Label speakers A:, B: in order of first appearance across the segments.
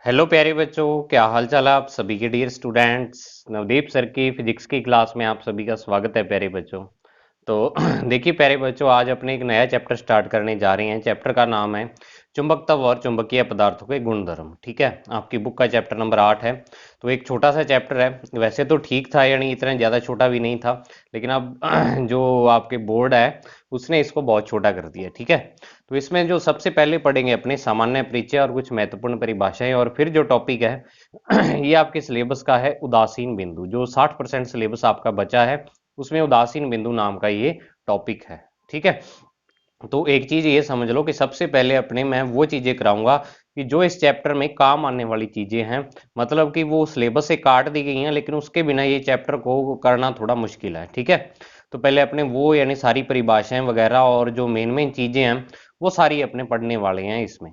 A: Hello प्यारे बच्चों, क्या हाल चाल है आप सभी के डियर स्टूडेंट्स। नवदीप सर की फिजिक्स की क्लास में आप सभी का स्वागत है प्यारे बच्चों। तो देखिए प्यारे बच्चों, आज अपने एक नया चैप्टर स्टार्ट करने जा रहे हैं। चैप्टर का नाम है चुंबकत्व और चुंबकीय पदार्थों के गुणधर्म। ठीक है, आपकी बुक का चैप्टर नंबर 8 है। तो एक छोटा सा चैप्टर है, वैसे तो ठीक था, यानी इतना ज़्यादा छोटा भी नहीं था, लेकिन अब जो आपके बोर्ड है उसने इसको बहुत छोटा कर दिया। ठीक है, तो इसमें जो सबसे पहले पढ़ेंगे अपने सामान्य परिचय और कुछ महत्वपूर्ण परिभाषाएं, और फिर जो टॉपिक है ये आपके सिलेबस का है उदासीन बिंदु। जो 60% सिलेबस आपका बचा है उसमें उदासीन बिंदु नाम का ये टॉपिक है। ठीक है, तो एक चीज ये समझ लो कि सबसे पहले अपने मैं वो चीजें कराऊंगा कि जो इस चैप्टर में काम आने वाली चीजें हैं, मतलब कि वो सिलेबस से काट दी गई हैं, लेकिन उसके बिना ये चैप्टर को करना थोड़ा मुश्किल है। ठीक है, तो पहले अपने वो यानी सारी परिभाषाएं वगैरह और जो मेन मेन चीजें हैं वो सारी अपने पढ़ने वाले हैं इसमें।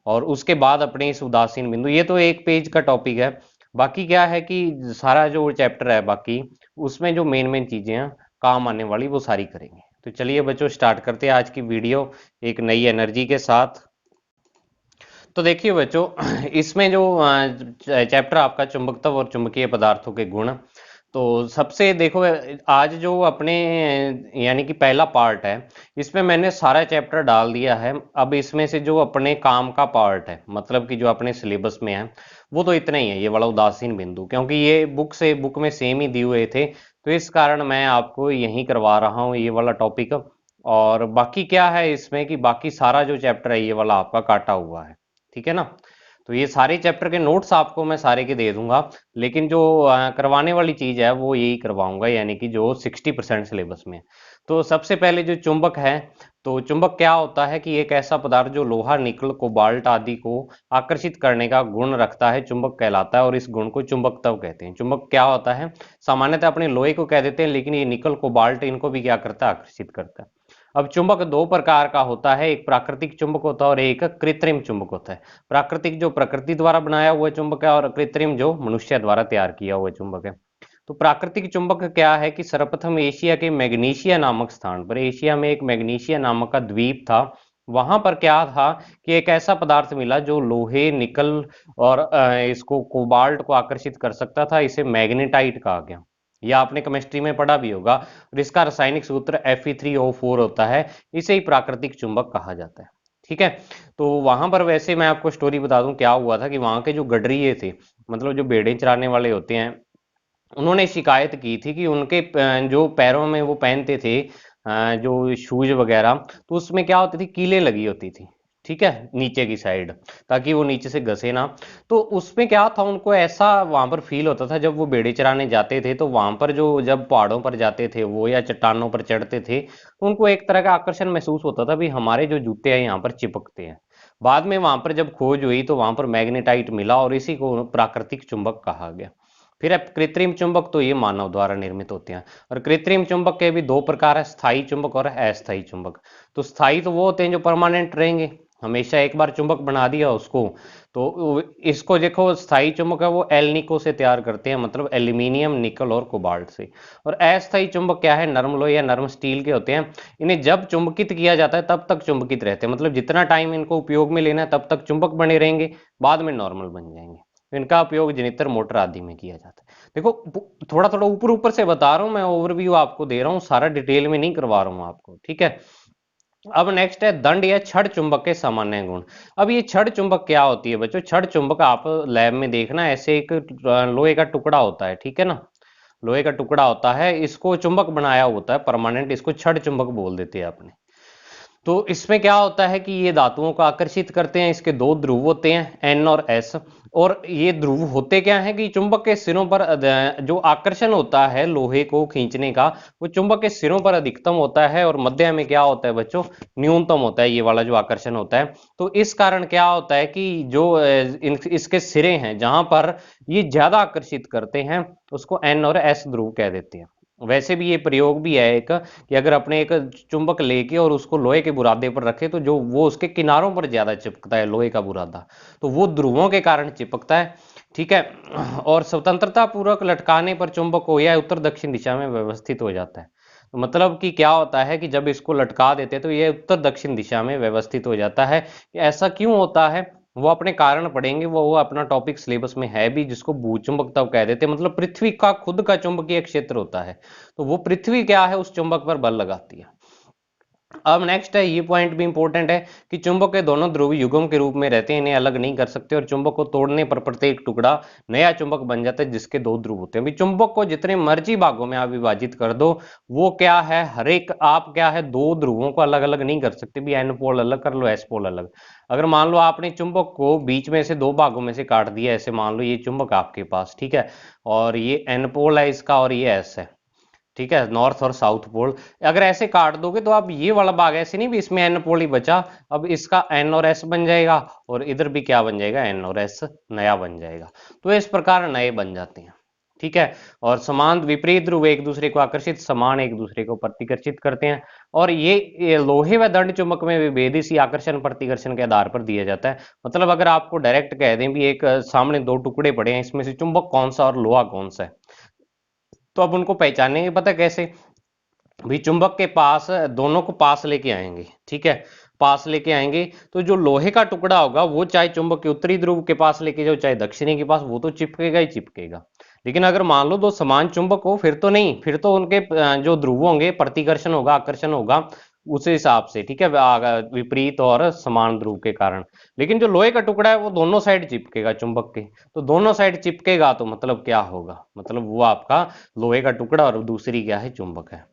A: और उसके बाद अपने इस उदासीन बिंदु, ये तो एक पेज का टॉपिक है। बाकी क्या है कि सारा जो चैप्टर है बाकी उसमें जो मेन मेन चीजें हैं काम आने वाली वो सारी करेंगे। तो चलिए बच्चों, स्टार्ट करते हैं आज की वीडियो एक नई एनर्जी के साथ। तो देखिए बच्चों, इसमें जो चैप्टर आपका चुंबकत्व और चुंबकीय पदार्थों के गुण, तो सबसे देखो, आज जो अपने यानी कि पहला पार्ट है इसमें मैंने सारा चैप्टर डाल दिया है। अब इसमें से जो अपने काम का पार्ट है, मतलब कि जो अपने सिलेबस में है, वो तो इतना ही है, ये वाला उदासीन बिंदु, क्योंकि ये बुक में सेम ही दिए हुए थे, तो इस कारण मैं आपको यही करवा रहा हूँ ये वाला टॉपिक। और बाकी क्या है इसमें कि बाकी सारा जो चैप्टर है ये वाला आपका काटा हुआ है। ठीक है ना, तो ये सारे चैप्टर के नोट्स आपको मैं सारे के दे दूंगा, लेकिन जो करवाने वाली चीज है वो यही करवाऊंगा, यानी कि जो 60% सिलेबस में है। तो सबसे पहले जो चुंबक है, तो चुंबक क्या होता है कि एक ऐसा पदार्थ जो लोहा, निकल, कोबाल्ट आदि को आकर्षित करने का गुण रखता है, चुंबक कहलाता है, और इस गुण को चुंबकत्व कहते हैं। चुंबक क्या होता है, सामान्यतः अपने लोहे को कह देते हैं, लेकिन ये निकल, कोबाल्ट इनको भी क्या करता है, आकर्षित करता है। अब चुंबक दो प्रकार का होता है, एक प्राकृतिक चुंबक होता है और एक कृत्रिम चुंबक होता है। प्राकृतिक जो प्रकृति द्वारा बनाया हुआ चुंबक है, और कृत्रिम जो मनुष्य द्वारा तैयार किया हुआ चुंबक है। तो प्राकृतिक चुंबक क्या है कि सर्वप्रथम एशिया के मैग्नीशिया नामक स्थान पर, एशिया में एक मैग्नीशिया नामक का द्वीप था, वहां पर क्या था कि एक ऐसा पदार्थ मिला जो लोहे, निकल और इसको कोबाल्ट को आकर्षित कर सकता था। इसे मैग्नेटाइट कहा गया, या आपने केमिस्ट्री में पढ़ा भी होगा, और इसका रासायनिक सूत्र Fe3O4 होता है। इसे ही प्राकृतिक चुंबक कहा जाता है। ठीक है, तो वहां पर वैसे मैं आपको स्टोरी बता दूं क्या हुआ था कि वहां के जो गडरिये थे, मतलब जो भेड़ें चराने वाले होते हैं, उन्होंने शिकायत की थी कि उनके जो पैरों में वो पहनते थे जो शूज वगैरह, तो उसमें क्या होती थी, कीलें लगी होती थी। ठीक है, नीचे की साइड, ताकि वो नीचे से घसे ना। तो उसमें क्या था, उनको ऐसा वहां पर फील होता था जब वो बेड़े चराने जाते थे, तो वहां पर जो जब पहाड़ों पर जाते थे वो या चट्टानों पर चढ़ते थे, तो उनको एक तरह का आकर्षण महसूस होता था भी हमारे जो जूते हैं यहाँ पर चिपकते हैं। बाद में वहां पर जब खोज हुई तो वहां पर मैग्नेटाइट मिला, और इसी को प्राकृतिक चुंबक कहा गया। फिर अब कृत्रिम चुंबक, तो ये मानव द्वारा निर्मित होते हैं। और कृत्रिम चुंबक के भी दो प्रकार है, स्थायी चुंबक और अस्थायी चुंबक। तो स्थायी तो वो होते हैं जो परमानेंट रहेंगे, हमेशा एक बार चुंबक बना दिया उसको। तो इसको देखो, स्थायी चुंबक है वो एल्निको से तैयार करते हैं, मतलब एल्यूमिनियम, निकल और कोबाल्ट से। और अस्थायी चुंबक क्या है, नरम लोहे या नरम स्टील के होते हैं। इन्हें जब चुंबकित किया जाता है तब तक चुंबकित रहते हैं, मतलब जितना टाइम इनको उपयोग में लेना है तब तक चुंबक बने रहेंगे, बाद में नॉर्मल बन जाएंगे। इनका उपयोग जनित्र, मोटर आदि में किया जाता है। देखो, थोड़ा थोड़ा ऊपर ऊपर से बता रहा हूं मैं, ओवरव्यू आपको दे रहा हूँ, सारा डिटेल में नहीं करवा रहा हूँ आपको। ठीक है, अब नेक्स्ट है दंड या छड़ चुंबक के सामान्य गुण। अब ये छड़ चुंबक क्या होती है बच्चों, छड़ चुंबक आप लैब में देखना, ऐसे एक लोहे का टुकड़ा होता है। ठीक है ना, लोहे का टुकड़ा होता है, इसको चुंबक बनाया होता है परमानेंट, इसको छड़ चुंबक बोल देते हैं अपने। तो इसमें क्या होता है कि ये धातुओं को आकर्षित करते हैं, इसके दो ध्रुव होते हैं, एन और एस। और ये ध्रुव होते क्या है कि चुंबक के सिरों पर जो आकर्षण होता है लोहे को खींचने का, वो चुंबक के सिरों पर अधिकतम होता है, और मध्य में क्या होता है बच्चों, न्यूनतम होता है, ये वाला जो आकर्षण होता है। तो इस कारण क्या होता है कि जो इसके सिरे हैं जहां पर ये ज्यादा आकर्षित करते हैं, उसको एन और एस ध्रुव कह देते हैं। वैसे भी ये प्रयोग भी है एक, कि अगर अपने एक चुंबक लेके और उसको लोहे के बुरादे पर रखे, तो जो वो उसके किनारों पर ज्यादा चिपकता है लोहे का बुरादा, तो वो ध्रुवों के कारण चिपकता है। ठीक है, और स्वतंत्रता पूर्वक लटकाने पर चुंबक को यह उत्तर दक्षिण दिशा में व्यवस्थित हो जाता है। तो मतलब कि क्या होता है कि जब इसको लटका देते हैं तो ये उत्तर दक्षिण दिशा में व्यवस्थित हो जाता है। ऐसा क्यों होता है, वो अपने कारण पढ़ेंगे, वो अपना टॉपिक सिलेबस में है भी, जिसको भूचुंबक तब कह देते हैं। मतलब पृथ्वी का खुद का चुंबकीय क्षेत्र होता है, तो वो पृथ्वी क्या है उस चुंबक पर बल लगाती है। अब नेक्स्ट है, ये पॉइंट भी इंपॉर्टेंट है कि चुंबक के दोनों ध्रुव युग्म के रूप में रहते हैं, इन्हें अलग नहीं कर सकते, और चुंबक को तोड़ने पर प्रत्येक टुकड़ा नया चुंबक बन जाता है जिसके दो ध्रुव होते हैं। अभी चुंबक को जितने मर्जी भागों में आप विभाजित कर दो, वो क्या है, हर एक आप क्या है दो ध्रुवों को अलग अलग नहीं कर सकते भी, एन पोल अलग कर लो, एस पोल अलग। अगर मान लो आपने चुंबक को बीच में से दो भागों में से काट दिया, ऐसे मान लो ये चुंबक आपके पास, ठीक है, और ये एन पोल है इसका और ये एस है, ठीक है, नॉर्थ और साउथ पोल। अगर ऐसे काट दोगे तो अब ये वाला भाग ऐसे नहीं भी इसमें एन पोल ही बचा, अब इसका एन और एस बन जाएगा, और इधर भी क्या बन जाएगा, एन और एस नया बन जाएगा। तो इस प्रकार नए बन जाते हैं, ठीक है। और समान विपरीत ध्रुव एक दूसरे को आकर्षित, समान एक दूसरे को प्रतिकर्षित करते हैं। और ये लोहे व दंड चुंबक में विभेद इसी आकर्षण प्रतिकर्षण के आधार पर दिया जाता है। मतलब अगर आपको डायरेक्ट कह दें भी एक सामने दो टुकड़े पड़े हैं, इसमें से चुंबक कौन सा और लोहा कौन सा है, तो अब उनको पहचानेंगे, पता कैसे, भी चुंबक के पास दोनों को पास लेके आएंगे, ठीक है, पास लेके आएंगे, तो जो लोहे का टुकड़ा होगा वो चाहे चुंबक के उत्तरी ध्रुव के पास लेके जाओ चाहे दक्षिणी के पास, वो तो चिपकेगा ही चिपकेगा। लेकिन अगर मान लो दो समान चुंबक हो, फिर तो नहीं, फिर तो उनके जो ध्रुव होंगे प्रतिकर्षण होगा, आकर्षण होगा उस हिसाब से, ठीक है, विपरीत और समान ध्रुव के कारण। लेकिन जो लोहे का टुकड़ा है वो दोनों साइड चिपकेगा चुंबक के, तो दोनों साइड चिपकेगा तो मतलब क्या होगा, मतलब वो आपका लोहे का टुकड़ा और दूसरी क्या है, चुंबक है।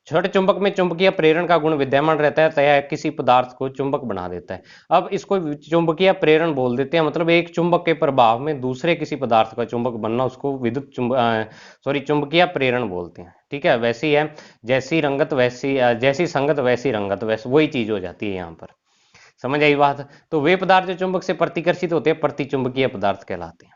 A: छड़ चुंबक में चुंबकीय प्रेरण का गुण विद्यमान रहता है, तय किसी पदार्थ को चुंबक बना देता है। अब इसको चुंबकीय प्रेरण बोल देते हैं, मतलब एक चुंबक के प्रभाव में दूसरे किसी पदार्थ का चुंबक बनना, उसको विद्युत चुंबकीय प्रेरण बोलते हैं, ठीक है। वैसी है, जैसी रंगत वैसी जैसी संगत वैसी रंगत, वैसे वही चीज हो जाती है यहाँ पर, समझ आई बात। तो वे पदार्थ जो चुंबक से प्रतिकर्षित होते हैं प्रतिचुंबकीय पदार्थ कहलाते हैं।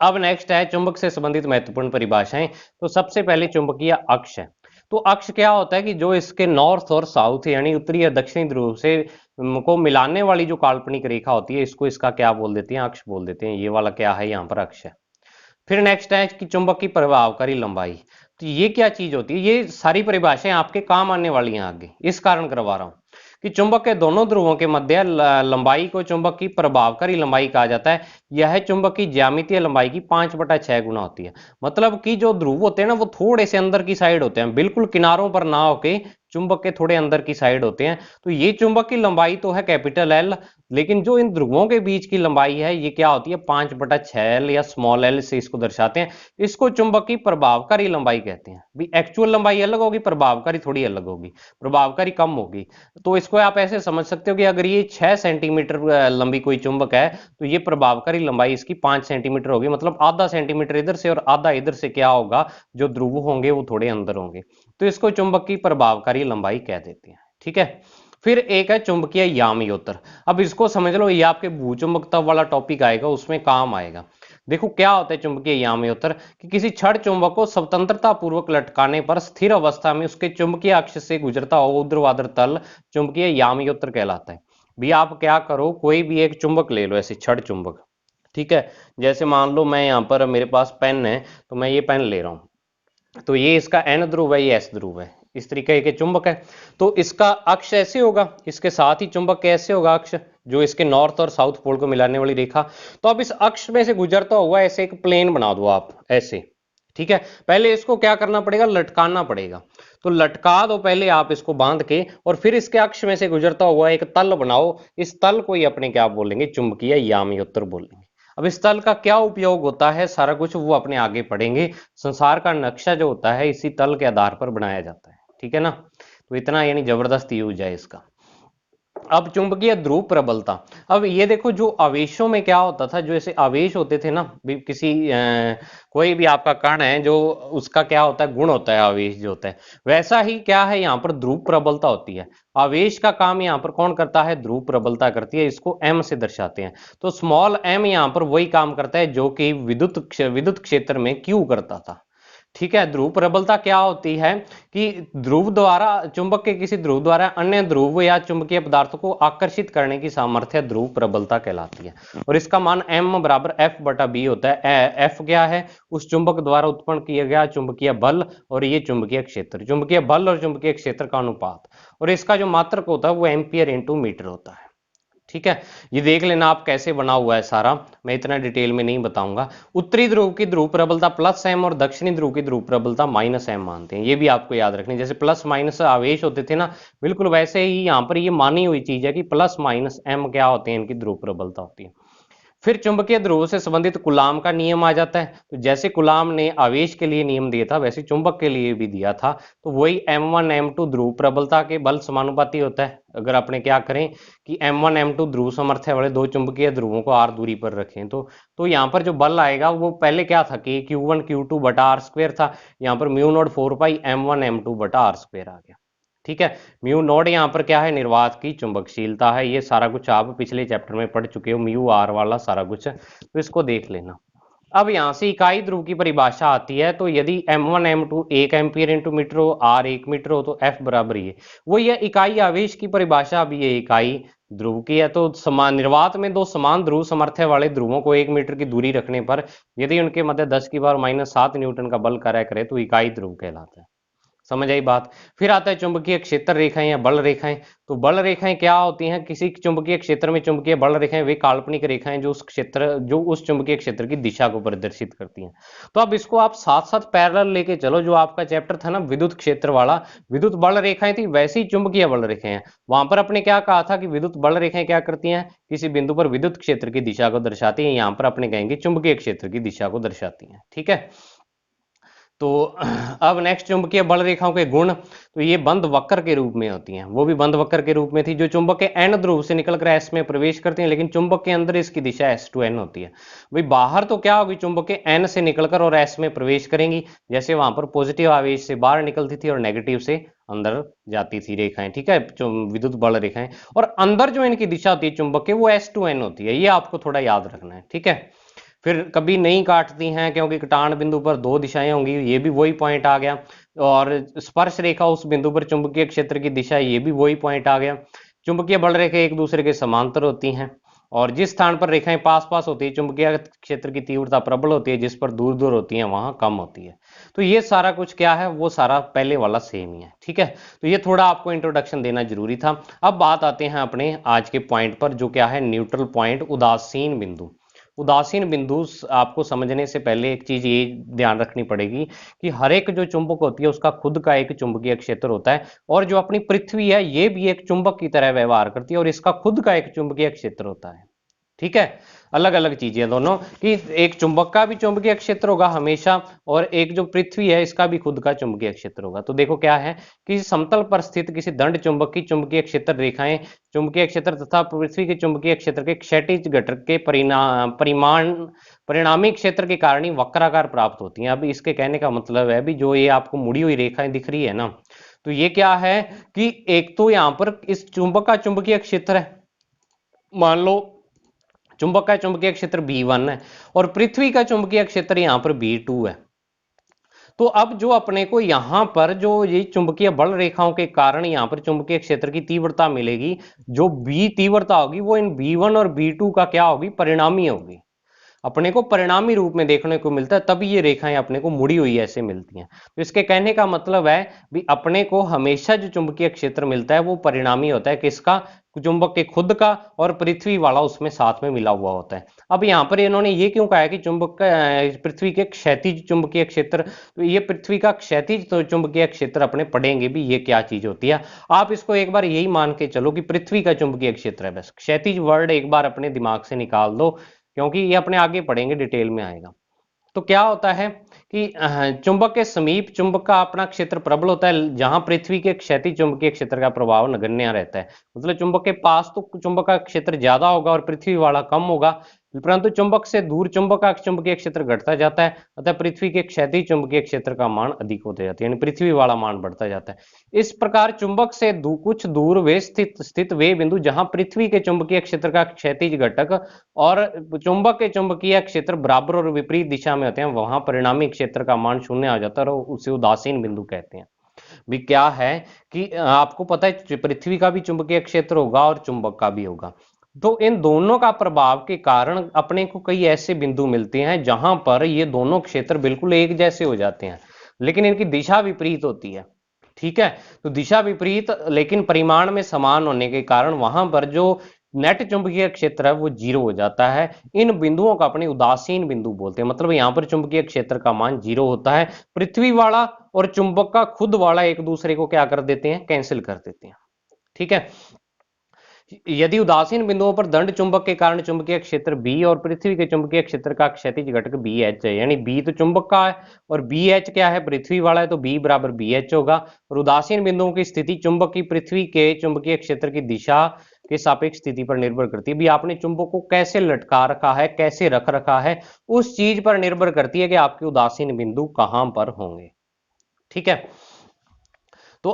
A: अब नेक्स्ट है चुंबक से संबंधित महत्वपूर्ण परिभाषाएं। तो सबसे पहले चुंबकीय अक्ष है। तो अक्ष क्या होता है कि जो इसके नॉर्थ और साउथ यानी उत्तरी या दक्षिणी ध्रुव से को मिलाने वाली जो काल्पनिक रेखा होती है, इसको इसका क्या बोल देते हैं, अक्ष बोल देते हैं। ये वाला क्या है, यहाँ पर अक्ष है। फिर नेक्स्ट है कि चुंबक की प्रभावकारी लंबाई। तो ये क्या चीज होती है, ये सारी परिभाषाएं आपके काम आने वाली हैं आगे, इस कारण करवा रहा हूं कि चुंबक के दोनों ध्रुवों के मध्य लंबाई को चुंबक की प्रभावकारी लंबाई कहा जाता है। यह चुंबक की ज्यामितीय लंबाई की 5/6 गुना होती है। मतलब कि जो ध्रुव होते हैं ना वो थोड़े से अंदर की साइड होते हैं, बिल्कुल किनारों पर ना होके चुंबक के थोड़े अंदर की साइड होते हैं। तो ये चुंबक की लंबाई तो है कैपिटल एल, लेकिन जो इन ध्रुवों के बीच की लंबाई है ये क्या होती है, 5/6 एल या स्मॉल एल से इसको दर्शाते हैं। इसको चुंबक की प्रभावकारी लंबाई कहते हैं। भी एक्चुअल लंबाई अलग होगी, प्रभावकारी थोड़ी अलग होगी, प्रभावकारी कम होगी। तो इसको आप ऐसे समझ सकते हो कि अगर ये 6 सेंटीमीटर लंबी कोई चुंबक है तो ये प्रभावकारी लंबाई इसकी 5 सेंटीमीटर होगी, मतलब आधा सेंटीमीटर इधर से और आधा इधर से क्या होगा, जो ध्रुव होंगे वो थोड़े अंदर होंगे। तो इसको चुंबक की प्रभावकारी लंबाई कह देते हैं, ठीक है। फिर एक है चुंबकीय यामयोत्र। अब इसको समझ लो, ये आपके भूचुंबकत्व वाला टॉपिक आएगा, उसमें काम आएगा। देखो क्या होता है चुंबकीय यामयोत्र, कि किसी छड़ चुंबक को स्वतंत्रता पूर्वक लटकाने पर स्थिर अवस्था में उसके चुंबकीय अक्ष से गुजरता हुआ ऊर्ध्वाधर तल चुंबकीय यामयोत्र कहलाता है। भी आप क्या करो, कोई भी एक चुंबक ले लो, ऐसे छड़ चुंबक, ठीक है। जैसे मान लो मैं यहाँ पर मेरे पास पेन है, तो मैं ये पेन ले रहा हूँ, तो ये इसका एन ध्रुव है, ये एस ध्रुव है, इस तरीके के चुंबक है। तो इसका अक्ष ऐसे होगा, इसके साथ ही चुंबक कैसे होगा अक्ष, जो इसके नॉर्थ और साउथ पोल को मिलाने वाली रेखा। तो अब इस अक्ष में से गुजरता हुआ ऐसे एक प्लेन बना दो आप ऐसे, ठीक है। पहले इसको क्या करना पड़ेगा, लटकाना पड़ेगा। तो लटका दो पहले आप इसको बांध के, और फिर इसके अक्ष में से गुजरता हुआ एक तल बनाओ। इस तल को ही अपने क्या बोलेंगे, चुंबकीय यामयोत्र बोलेंगे। अब इस तल का क्या उपयोग होता है, सारा कुछ वो अपने आगे पढ़ेंगे। संसार का नक्शा जो होता है इसी तल के आधार पर बनाया जाता है, ठीक है ना। तो इतना यानी जबरदस्त यूज है इसका। अब चुंबकीय ध्रुव प्रबलता। अब ये देखो, जो आवेशों में क्या होता था, जो ऐसे आवेश होते थे ना, किसी कोई भी आपका कण है जो उसका क्या होता है, गुण होता है आवेश जो होता है, वैसा ही क्या है यहाँ पर ध्रुव प्रबलता होती है। आवेश का काम यहाँ पर कौन करता है, ध्रुव प्रबलता करती है, इसको एम से दर्शाते हैं। तो स्मॉल एम यहाँ पर वही काम करता है जो कि विद्युत क्षेत्र में क्यू करता था, ठीक है। ध्रुव प्रबलता क्या होती है कि ध्रुव द्वारा, चुंबक के किसी ध्रुव द्वारा अन्य ध्रुव या चुंबकीय पदार्थों को आकर्षित करने की सामर्थ्य ध्रुव प्रबलता कहलाती है। और इसका मान m बराबर F/b होता है। F क्या है, उस चुंबक द्वारा उत्पन्न किया गया चुंबकीय बल, और ये चुंबकीय क्षेत्र, चुंबकीय बल और चुंबकीय क्षेत्र का अनुपात। और इसका जो मात्रक होता है वो एम्पियर इंटू मीटर होता है, ठीक है, ये देख लेना आप कैसे बना हुआ है सारा, मैं इतना डिटेल में नहीं बताऊंगा। उत्तरी ध्रुव की ध्रुव प्रबलता प्लस एम और दक्षिणी ध्रुव की ध्रुव प्रबलता माइनस एम मानते हैं, ये भी आपको याद रखनी। जैसे प्लस माइनस आवेश होते थे ना, बिल्कुल वैसे ही यहाँ पर ये मानी हुई चीज है कि प्लस माइनस एम क्या होते हैं, इनकी ध्रुव प्रबलता होती है। फिर चुंबकीय ध्रुव से संबंधित कूलाम का नियम आ जाता है। तो जैसे कूलाम ने आवेश के लिए नियम दिया था, वैसे चुंबक के लिए भी दिया था। तो वही m1 m2 ध्रुव प्रबलता के बल समानुपाती होता है। अगर आपने क्या करें कि m1 m2 ध्रुव सामर्थ्य वाले दो चुंबकीय ध्रुवों को r दूरी पर रखें, तो यहाँ पर जो बल आएगा वो पहले क्या था कि q1 q2 बटा आर स्क्वेयर था, यहाँ पर म्यू नॉट 4 पाई m1 m2 बटा आर स्क्वेयर आ गया। ठीक है, म्यू नॉट यहाँ पर क्या है, निर्वात की चुंबकशीलता है। ये सारा कुछ आप पिछले चैप्टर में पढ़ चुके हो, म्यू आर वाला सारा कुछ, तो इसको देख लेना। अब यहां से इकाई ध्रुव की परिभाषा आती है। तो यदि m1 m2 1 ampere into metre हो, r 1 मीटर हो, तो f बराबर ये वो ये इकाई आवेश की परिभाषा भी ये इकाई ध्रुव की है। तो समान निर्वात में दो समान ध्रुव सामर्थ्य वाले ध्रुवों को 1 मीटर की दूरी रखने पर यदि उनके मध्य 10⁻⁷ न्यूटन का बल कार्य करे तो इकाई ध्रुव कहलाता है। समझ आई बात। फिर आता है चुंबकीय क्षेत्र रेखाएं या बल रेखाएं। तो बल रेखाएं क्या होती हैं, किसी चुंबकीय क्षेत्र में चुंबकीय बल रेखाएं वे काल्पनिक रेखाएं जो उस चुंबकीय क्षेत्र की दिशा को प्रदर्शित करती हैं। तो अब इसको आप साथ साथ पैरेलल लेके चलो। जो आपका चैप्टर था ना विद्युत क्षेत्र वाला, विद्युत बल रेखाएं थी, वैसी चुंबकीय बल रेखाएं हैं। वहां पर अपने क्या कहा था कि विद्युत बल रेखाएं क्या करती हैं, किसी बिंदु पर विद्युत क्षेत्र की दिशा को दर्शाती हैं। यहां पर अपने कहेंगे चुंबकीय क्षेत्र की दिशा को दर्शाती हैं। ठीक है, तो अब नेक्स्ट चुंबकीय बल रेखाओं के गुण, तो ये बंद वक्र के रूप में होती हैं। वो भी बंद वक्र के रूप में थी, जो चुंबक के एन ध्रुव से निकलकर एस में प्रवेश करती हैं, लेकिन चुंबक के अंदर इसकी दिशा एस टू एन होती है। भाई बाहर तो क्या होगी, चुंबक के एन से निकलकर और एस में प्रवेश करेंगी। जैसे वहां पर पॉजिटिव आवेश से बाहर निकलती थी और नेगेटिव से अंदर जाती थी रेखाएं। ठीक है, विद्युत बल रेखाएं। और अंदर जो इनकी दिशा होती है चुंबक के, वो एस टू एन होती है। ये आपको थोड़ा याद रखना है। ठीक है, फिर कभी नहीं काटती हैं क्योंकि कटान बिंदु पर दो दिशाएं होंगी, ये भी वही पॉइंट आ गया। और स्पर्श रेखा उस बिंदु पर चुंबकीय क्षेत्र की दिशा, ये भी वही पॉइंट आ गया। चुंबकीय बल रेखाएं एक दूसरे के समांतर होती हैं, और जिस स्थान पर रेखाएं पास पास होती है चुंबकीय क्षेत्र की तीव्रता प्रबल होती है, जिस पर दूर दूर होती है वहां कम होती है। तो ये सारा कुछ क्या है, वो सारा पहले वाला सेम ही है। ठीक है, तो ये थोड़ा आपको इंट्रोडक्शन देना जरूरी था। अब बात आते हैं अपने आज के पॉइंट पर, जो क्या है न्यूट्रल पॉइंट, उदासीन बिंदु। उदासीन बिंदु आपको समझने से पहले एक चीज ये ध्यान रखनी पड़ेगी कि हर एक जो चुंबक होती है उसका खुद का एक चुंबकीय क्षेत्र होता है, और जो अपनी पृथ्वी है ये भी एक चुंबक की तरह व्यवहार करती है और इसका खुद का एक चुंबकीय क्षेत्र होता है। ठीक है, अलग अलग चीजें दोनों कि एक चुंबक का भी चुंबकीय क्षेत्र होगा हमेशा, और एक जो पृथ्वी है इसका भी खुद का चुंबकीय क्षेत्र होगा। तो देखो क्या है कि समतल पर स्थित किसी दंड चुंबक की चुंबकीय क्षेत्र रेखाएं चुंबकीय क्षेत्र तथा पृथ्वी के चुंबकीय क्षेत्र के क्षैतिज घटक के परिणामी क्षेत्र के कारण ही वक्राकार प्राप्त होती हैं। अब इसके कहने का मतलब है भी, जो ये आपको मुड़ी हुई रेखाएं दिख रही है ना, तो ये क्या है कि एक तो यहां पर इस चुंबक का चुंबकीय क्षेत्र है, मान लो चुंबक का चुंबकीय क्षेत्र B1 है, और पृथ्वी का चुंबकीय क्षेत्र यहां पर B2 है। तो अब जो अपने को यहां पर जो ये चुंबकीय बल रेखाओं के कारण यहां पर चुंबकीय क्षेत्र की तीव्रता मिलेगी, जो B तीव्रता होगी वो इन B1 और B2 का क्या होगी, परिणामी होगी। अपने को परिणामी रूप में देखने को मिलता है, तभी ये रेखाएं अपने को मुड़ी हुई ऐसे मिलती हैं। तो इसके कहने का मतलब है भी अपने को हमेशा जो चुंबकीय क्षेत्र मिलता है वो परिणामी होता है। किसका, चुंबक के खुद का, और पृथ्वी वाला उसमें साथ में मिला हुआ होता है। अब यहाँ पर इन्होंने ये क्यों कहा है कि चुंबक का पृथ्वी के क्षैतिज चुंबकीय क्षेत्र, तो ये पृथ्वी का क्षैतिज तो चुंबकीय क्षेत्र अपने पढ़ेंगे भी ये क्या चीज होती है। आप इसको एक बार यही मान के चलो कि पृथ्वी का चुंबकीय क्षेत्र है, बस क्षैतिज वर्ड एक बार अपने दिमाग से निकाल दो, क्योंकि ये अपने आगे पढ़ेंगे डिटेल में आएगा। तो क्या होता है कि चुंबक के समीप चुंबक का अपना क्षेत्र प्रबल होता है, जहां पृथ्वी के क्षैतिज चुंबकीय क्षेत्र का प्रभाव नगण्य रहता है। मतलब चुंबक के पास तो चुंबक का क्षेत्र ज्यादा होगा और पृथ्वी वाला कम होगा, परंतु चुंबक से दूर चुंबक का चुंबकीय क्षेत्र घटता जाता है, अतः पृथ्वी के क्षैतिज चुंबकीय क्षेत्र का मान अधिक होता जाता है, यानी पृथ्वी वाला मान बढ़ता जाता है। इस प्रकार चुंबक से कुछ दूर वे स्थित वे बिंदु जहां पृथ्वी के चुंबकीय क्षेत्र का क्षैतिज घटक और चुंबक के चुंबकीय क्षेत्र बराबर और विपरीत दिशा में होते हैं, वहां परिणामी क्षेत्र का मान शून्य आ जाता है और उसे उदासीन बिंदु कहते हैं। भी क्या है कि आपको पता है पृथ्वी का भी चुंबकीय क्षेत्र होगा और चुंबक का भी होगा, तो इन दोनों का प्रभाव के कारण अपने को कई ऐसे बिंदु मिलते हैं जहां पर ये दोनों क्षेत्र बिल्कुल एक जैसे हो जाते हैं, लेकिन इनकी दिशा विपरीत होती है। ठीक है, तो दिशा विपरीत लेकिन परिमाण में समान होने के कारण वहां पर जो नेट चुंबकीय क्षेत्र है वो 0 हो जाता है। इन बिंदुओं का अपने उदासीन बिंदु बोलते हैं, मतलब यहां पर चुंबकीय क्षेत्र का मान 0 होता है। पृथ्वी वाला और चुंबक का खुद वाला एक दूसरे को क्या कर देते हैं, कैंसिल कर देते हैं। ठीक है। यदि उदासीन बिंदुओं पर दंड चुंबक के कारण चुंबकीय क्षेत्र बी और पृथ्वी के चुंबकीय क्षेत्र का क्षैतिज घटक बी एच है, यानी बी तो चुंबक का है और बी एच क्या है, पृथ्वी वाला है, तो बी बराबर बी एच होगा। और उदासीन बिंदुओं की स्थिति चुंबक की पृथ्वी के चुंबकीय क्षेत्र की दिशा के सापेक्ष स्थिति पर निर्भर करती है। भी आपने चुंबक को कैसे लटका रखा है, कैसे रख रखा है, उस चीज पर निर्भर करती है कि आपके उदासीन बिंदु कहां पर होंगे। ठीक है। तो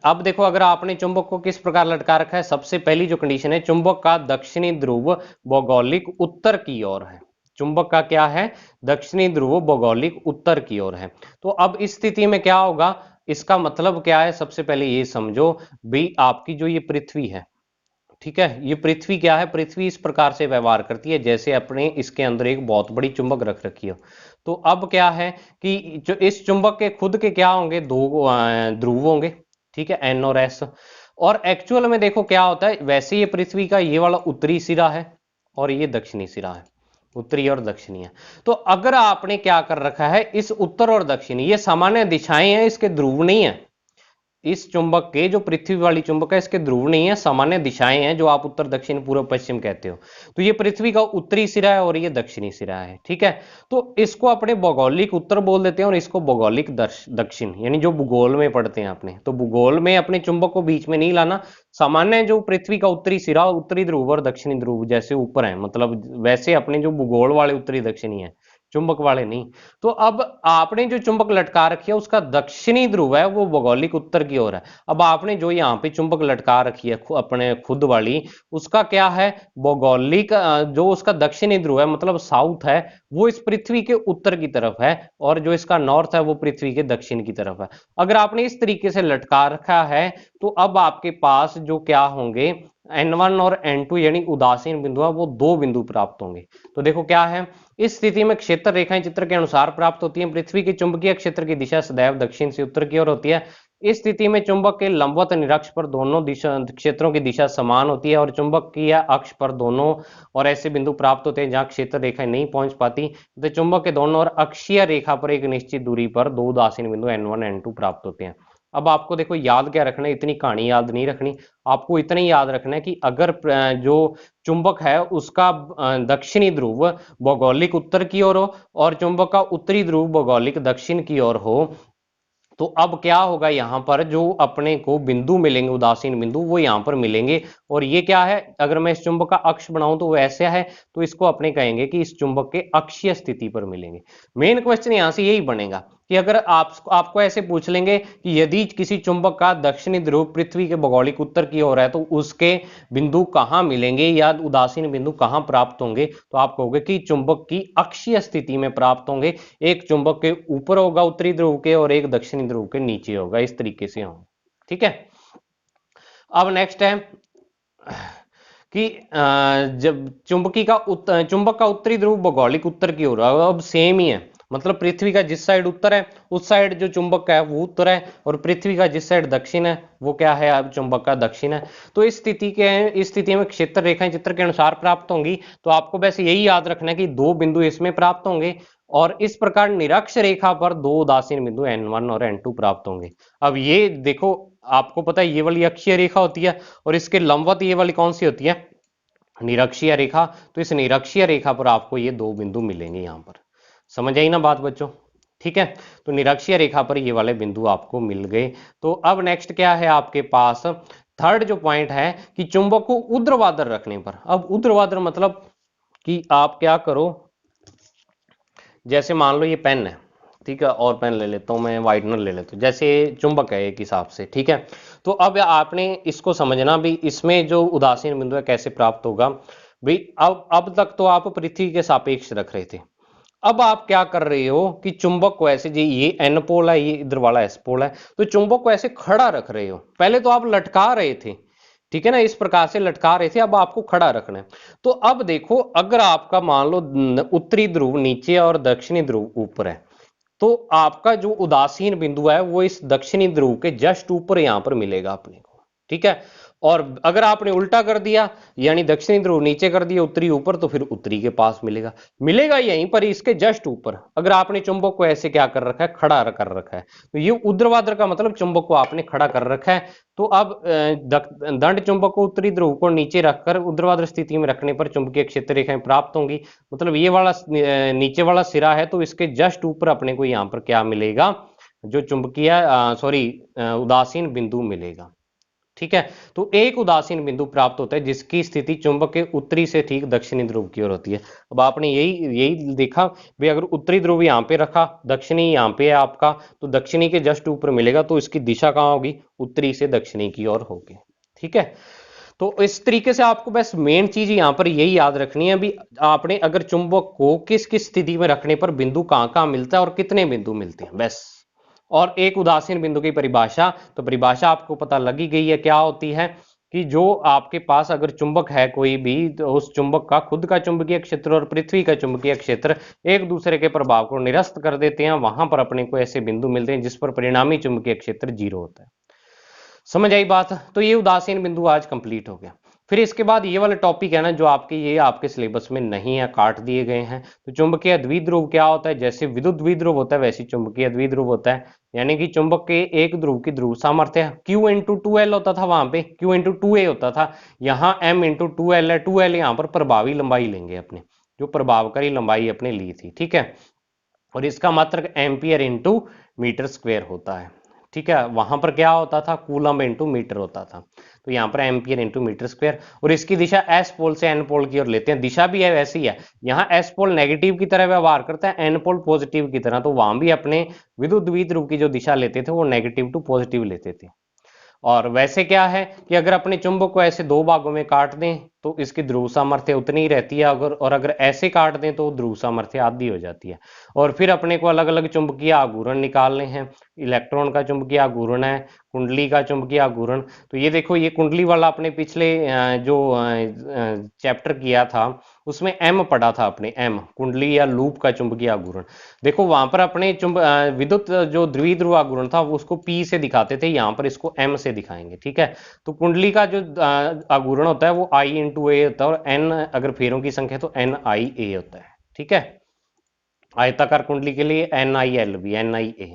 A: अब देखो अगर आपने चुंबक को किस प्रकार लटका रखा है, सबसे पहली जो कंडीशन है, चुंबक का दक्षिणी ध्रुव भौगोलिक उत्तर की ओर है। चुंबक का क्या है, दक्षिणी ध्रुव भौगोलिक उत्तर की ओर है। तो अब इस स्थिति में क्या होगा, इसका मतलब क्या है, सबसे पहले ये समझो भी आपकी जो ये पृथ्वी है, ठीक है, ये पृथ्वी क्या है, पृथ्वी इस प्रकार से व्यवहार करती है जैसे अपने इसके अंदर एक बहुत बड़ी चुंबक रख रखी हो। तो अब क्या है कि जो इस चुंबक के खुद के क्या होंगे, दो ध्रुव होंगे, ठीक है, एन और एस। और एक्चुअल में देखो क्या होता है, वैसे ये पृथ्वी का ये वाला उत्तरी सिरा है और ये दक्षिणी सिरा है, उत्तरी और दक्षिणी है। तो अगर आपने क्या कर रखा है, इस उत्तर और दक्षिणी ये सामान्य दिशाएं हैं, इसके ध्रुव नहीं है। इस चुंबक के जो पृथ्वी वाली चुंबक है इसके ध्रुव नहीं है, सामान्य दिशाएं हैं जो आप उत्तर दक्षिण पूर्व पश्चिम कहते हो। तो ये पृथ्वी का उत्तरी सिरा है और ये दक्षिणी सिरा है। ठीक है। तो इसको अपने भौगोलिक उत्तर बोल देते हैं और इसको भौगोलिक दक्षिण, यानी जो भूगोल में पढ़ते हैं अपने, तो भूगोल में अपने चुंबक को बीच में नहीं लाना। सामान्य जो पृथ्वी का उत्तरी सिरा, उत्तरी ध्रुव और दक्षिणी ध्रुव जैसे ऊपर है, मतलब वैसे अपने जो भूगोल वाले उत्तरी दक्षिणी है, चुंबक वाले नहीं। तो अब आपने जो चुंबक लटका रखी है उसका दक्षिणी ध्रुव है वो भौगोलिक उत्तर की ओर है। अब आपने जो यहाँ पे चुंबक लटका रखी है अपने खुद वाली, उसका क्या है, भौगोलिक जो उसका दक्षिणी ध्रुव है मतलब साउथ है, वो इस पृथ्वी के उत्तर की तरफ है और जो इसका नॉर्थ है वो पृथ्वी के दक्षिण की तरफ है। अगर आपने इस तरीके से लटका रखा है तो अब आपके पास जो क्या होंगे, N1 और N2 यानी उदासीन बिंदु है वो दो बिंदु प्राप्त होंगे। तो देखो क्या है, इस स्थिति में क्षेत्र रेखाएं चित्र के अनुसार प्राप्त होती हैं। पृथ्वी के चुंबकीय क्षेत्र की दिशा सदैव दक्षिण से उत्तर की ओर होती है। इस स्थिति में चुंबक के लंबवत निरक्ष पर दोनों दिशा क्षेत्रों की दिशा समान होती है और चुंबक की अक्ष पर दोनों और ऐसे बिंदु प्राप्त होते हैं जहां क्षेत्र रेखाएं नहीं पहुंच पाती। तो चुंबक के दोनों और अक्षीय रेखा पर एक निश्चित दूरी पर दो उदासीन बिंदु N1 N2 प्राप्त होते हैं। अब आपको देखो याद क्या रखना है, इतनी कहानी याद नहीं रखनी, आपको इतना ही याद रखना है कि अगर जो चुंबक है उसका दक्षिणी ध्रुव भौगोलिक उत्तर की ओर हो और चुंबक का उत्तरी ध्रुव भौगोलिक दक्षिण की ओर हो, तो अब क्या होगा, यहां पर जो अपने को बिंदु मिलेंगे, उदासीन बिंदु, वो यहां पर मिलेंगे। और ये क्या है, अगर मैं इस चुंबक का अक्ष बनाऊं तो वो ऐसा है, तो इसको अपने कहेंगे कि इस चुंबक के अक्षीय स्थिति पर मिलेंगे। मेन क्वेश्चन यहां से यही बनेगा कि अगर आपको ऐसे पूछ लेंगे कि यदि किसी चुंबक का दक्षिणी ध्रुव पृथ्वी के भौगोलिक उत्तर की ओर है तो उसके बिंदु कहां मिलेंगे या उदासीन बिंदु कहां प्राप्त होंगे, तो आप कहोगे कि चुंबक की अक्षीय स्थिति में प्राप्त होंगे। एक चुंबक के ऊपर होगा उत्तरी ध्रुव के और एक दक्षिणी ध्रुव के नीचे होगा, इस तरीके से होगा। ठीक है। अब नेक्स्ट है कि जब चुंबक का उत्तरी ध्रुव भौगोलिक उत्तर की ओर, अब सेम ही है, मतलब पृथ्वी का जिस साइड उत्तर है उस साइड जो चुंबक का है वो उत्तर है और पृथ्वी का जिस साइड दक्षिण है वो क्या है, अब चुंबक का दक्षिण है। तो इस स्थिति में क्षेत्र रेखाएं चित्र के अनुसार प्राप्त होंगी। तो आपको वैसे यही याद रखना है कि दो बिंदु इसमें प्राप्त होंगे और इस प्रकार निरक्ष रेखा पर दो उदासीन बिंदु N1 और N2 प्राप्त होंगे। अब ये देखो, आपको पता है ये वाली अक्षीय रेखा होती है और इसके लंबवत ये वाली कौन सी होती है, निरक्षीय रेखा। तो इस निरक्षीय रेखा पर आपको ये दो बिंदु मिलेंगे, यहां पर समझ आई ना बात बच्चों। ठीक है। तो निरक्षीय रेखा पर ये वाले बिंदु आपको मिल गए। तो अब नेक्स्ट क्या है आपके पास, थर्ड जो पॉइंट है कि चुंबक को ऊर्ध्वाधर रखने पर। अब ऊर्ध्वाधर मतलब कि आप क्या करो, जैसे मान लो ये पेन है, ठीक है, और पेन ले लेता हूं मैं, वाइटनर ले लेता हूं, जैसे चुंबक है एक हिसाब से, ठीक है। तो अब आपने इसको समझना भी, इसमें जो उदासीन बिंदु है कैसे प्राप्त होगा भाई। अब तक तो आप पृथ्वी के सापेक्ष रख रहे थे, अब आप क्या कर रहे हो कि चुंबक को ऐसे, जी ये एन पोल है, ये इधर वाला एस पोल है, तो चुंबक को ऐसे खड़ा रख रहे हो। पहले तो आप लटका रहे थे, ठीक है ना, इस प्रकार से लटका रहे थे, अब आपको खड़ा रखना है। तो अब देखो, अगर आपका मान लो उत्तरी ध्रुव नीचे और दक्षिणी ध्रुव ऊपर है, तो आपका जो उदासीन बिंदु है वो इस दक्षिणी ध्रुव के जस्ट ऊपर यहां पर मिलेगा अपने को, ठीक है। और अगर आपने उल्टा कर दिया, यानी दक्षिणी ध्रुव नीचे कर दिया, उत्तरी ऊपर, तो फिर उत्तरी के पास मिलेगा। मिलेगा यहीं पर, इसके जस्ट ऊपर। अगर आपने चुंबक को ऐसे क्या कर रखा है, खड़ा कर रखा है, तो ये ऊर्ध्वाधर का मतलब चुंबक को आपने खड़ा कर रखा है। तो अब दंड चुंबक को उत्तरी ध्रुव को नीचे रखकर ऊर्ध्वाधर स्थिति में रखने पर चुंबकीय क्षेत्र रेखाएं प्राप्त होंगी। मतलब ये वाला नीचे वाला सिरा है, तो इसके जस्ट ऊपर अपने को यहाँ पर क्या मिलेगा, जो चुंबकीय सॉरी उदासीन बिंदु मिलेगा। ठीक है, तो एक उदासीन बिंदु प्राप्त होता है जिसकी स्थिति चुंबक के उत्तरी से ठीक दक्षिणी ध्रुव की ओर होती है। अब आपने यही यही देखा भाई, अगर उत्तरी ध्रुव यहाँ पे रखा, दक्षिणी यहाँ पे है आपका, तो दक्षिणी के जस्ट ऊपर मिलेगा, तो इसकी दिशा कहाँ होगी, उत्तरी से दक्षिणी की ओर होगी। ठीक है, तो इस तरीके से आपको बस मेन चीज यहाँ पर यही याद रखनी है भी, आपने अगर चुंबक को किस किस स्थिति में रखने पर बिंदु कहाँ कहाँ मिलता है और कितने बिंदु मिलते हैं, बस। और एक उदासीन बिंदु की परिभाषा, तो परिभाषा आपको पता लगी गई है, क्या होती है कि जो आपके पास अगर चुंबक है कोई भी, तो उस चुंबक का खुद का चुंबकीय क्षेत्र और पृथ्वी का चुंबकीय क्षेत्र एक दूसरे के प्रभाव को निरस्त कर देते हैं, वहां पर अपने को ऐसे बिंदु मिलते हैं जिस पर परिणामी चुंबकीय क्षेत्र 0 होता है। समझ आई बात? तो ये उदासीन बिंदु आज कंप्लीट हो गया। फिर इसके बाद ये वाला टॉपिक है ना, जो आपके ये आपके सिलेबस में नहीं है, काट दिए गए हैं। तो चुंबकीय द्विध्रुव क्या होता है, जैसे विद्युत द्विध्रुव होता है वैसे चुंबकीय द्विध्रुव होता है। यानी कि चुंबक के एक ध्रुव की ध्रुव सामर्थ्य Q इंटू 2L होता था, वहां पे Q इंटू 2A होता था, यहाँ M इंटू 2L है। 2L यहाँ पर प्रभावी लंबाई लेंगे अपने, जो प्रभावकारी लंबाई अपने ली थी। ठीक है, और इसका मात्रक एम्पियर इंटू मीटर स्क्वायर होता है। ठीक है, वहां पर क्या होता था, कूलम इंटू मीटर होता था, तो यहाँ पर एम्पियर इंटू मीटर स्क्वायर। और इसकी दिशा एस पोल से एन पोल की ओर लेते हैं, दिशा भी है वैसी है। यहाँ एस पोल नेगेटिव की तरह व्यवहार करता है, एन पोल पॉजिटिव की तरह, तो वहां भी अपने विद्युत द्विध्रुव की जो दिशा लेते थे वो नेगेटिव टू पॉजिटिव लेते थे। और वैसे क्या है कि अगर अपने चुंबक को ऐसे दो भागों में काट दें तो इसकी ध्रुव सामर्थ्य उतनी ही रहती है, अगर ऐसे काट दें तो ध्रुव सामर्थ्य आधी हो जाती है। और फिर अपने को अलग अलग चुंबकीय आघूर्ण निकालने हैं। इलेक्ट्रॉन का चुंबकीय आघूर्ण है, कुंडली का चुंबकीय आघूर्ण। तो ये देखो, ये कुंडली वाला अपने पिछले जो चैप्टर किया था उसमें एम पढ़ा था अपने, एम कुंडली या लूप का चुंबकीय आघूर्ण। देखो वहां पर अपने विद्युत जो द्विध्रुव आघूर्ण था वो उसको पी से दिखाते थे, यहाँ पर इसको एम से दिखाएंगे। ठीक है, तो कुंडली का जो आघूर्ण होता है वो आई इंटू ए होता है, और एन अगर फेरों की संख्या तो एन आई ए होता है। ठीक है, आयताकार कुंडली के लिए N I L B, N I A.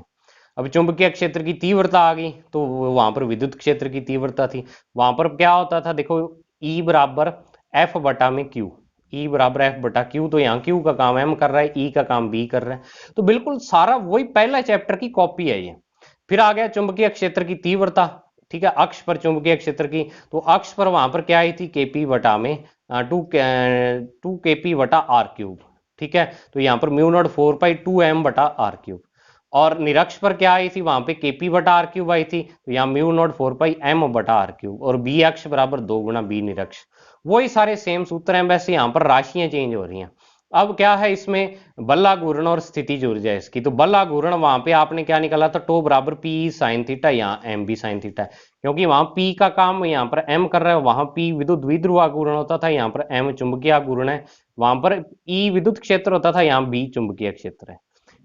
A: अब चुंबकीय क्षेत्र की तीव्रता आ गई, तो वहां पर विद्युत क्षेत्र की तीव्रता थी। वहां पर क्या होता था, देखो E बराबर एफ बटा में क्यू, E बराबर एफ बटा क्यू। तो यहाँ क्यू का काम एम कर रहा है, E का काम बी कर रहा है, तो बिल्कुल सारा वही पहला चैप्टर की कॉपी है ये। फिर आ गया चुंबकीय क्षेत्र की तीव्रता। ठीक है, अक्ष पर चुंबकीय क्षेत्र की, तो अक्ष पर वहां पर क्या आई थी, केपी बटा में टू केपी बटा आर क्यूब। ठीक है, तो यहाँ पर म्यू नॉट 4 पाई 2 m बटा आर क्यूब। और निरक्ष पर क्या आई थी, वहां पे केपी बटा आर क्यूब आई थी, तो यहाँ म्यू नॉट 4 पाई m बटा आर क्यूब। और बी अक्ष बराबर 2 गुना बी निरक्ष। वही सारे सेम सूत्र हैं, वैसे यहाँ पर राशियां चेंज हो रही हैं। अब क्या है इसमें, बल घूर्ण और स्थितिज ऊर्जा इसकी। तो बल घूर्ण वहां पे आपने क्या निकाला था, टो बराबर पी साइन थीटा, यहाँ एम बी साइन थीटा है, क्योंकि वहां पी का काम यहाँ पर एम कर रहा है। वहां पी विद्युत द्विध्रुव आघूर्ण होता था, यहाँ पर एम चुंबकीय आघूर्ण है। वहां पर ई विद्युत क्षेत्र होता था, यहाँ बी चुंबकीय क्षेत्र है।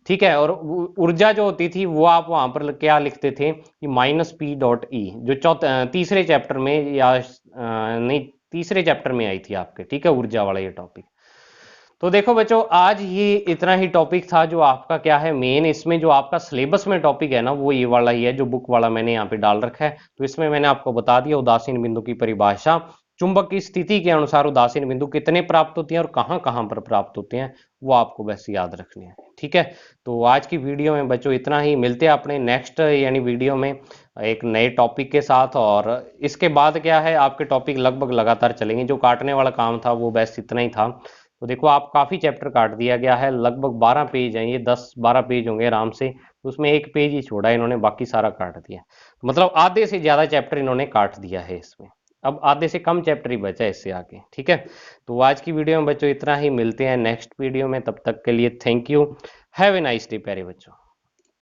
A: ठीक है, और ऊर्जा जो होती थी वो आप वहां पर क्या लिखते थे कि माइनस पी डॉट ई, जो तीसरे चैप्टर में या नहीं तीसरे चैप्टर में आई थी आपके। ठीक है, ऊर्जा वाला ये टॉपिक। तो देखो बच्चों, आज ये इतना ही टॉपिक था जो आपका क्या है मेन। इसमें जो आपका सिलेबस में टॉपिक है ना वो ये वाला ही है, जो बुक वाला मैंने यहाँ पे डाल रखा है। तो इसमें मैंने आपको बता दिया उदासीन बिंदु की परिभाषा, चुंबक की स्थिति के अनुसार उदासीन बिंदु कितने प्राप्त होते हैं और कहाँ कहाँ पर प्राप्त होते हैं, वो आपको बस याद रखने हैं। ठीक है, तो आज की वीडियो में बच्चों इतना ही। मिलते हैं अपने नेक्स्ट यानी वीडियो में एक नए टॉपिक के साथ। और इसके बाद क्या है, आपके टॉपिक लगभग लगातार चलेंगे। जो काटने वाला काम था वो बस इतना ही था। तो देखो, आप काफी चैप्टर काट दिया गया है, लगभग 12 पेज हैं, ये 10-12 पेज होंगे आराम से। तो उसमें एक पेज ही छोड़ा इन्होंने, बाकी सारा काट दिया। तो मतलब आधे से ज्यादा चैप्टर इन्होंने काट दिया है इसमें। अब आधे से कम चैप्टर ही बचा है इससे आगे। ठीक है, तो आज की वीडियो में बच्चों इतना ही। मिलते हैं नेक्स्ट वीडियो में, तब तक के लिए thank you, have a nice day प्यारे बच्चों।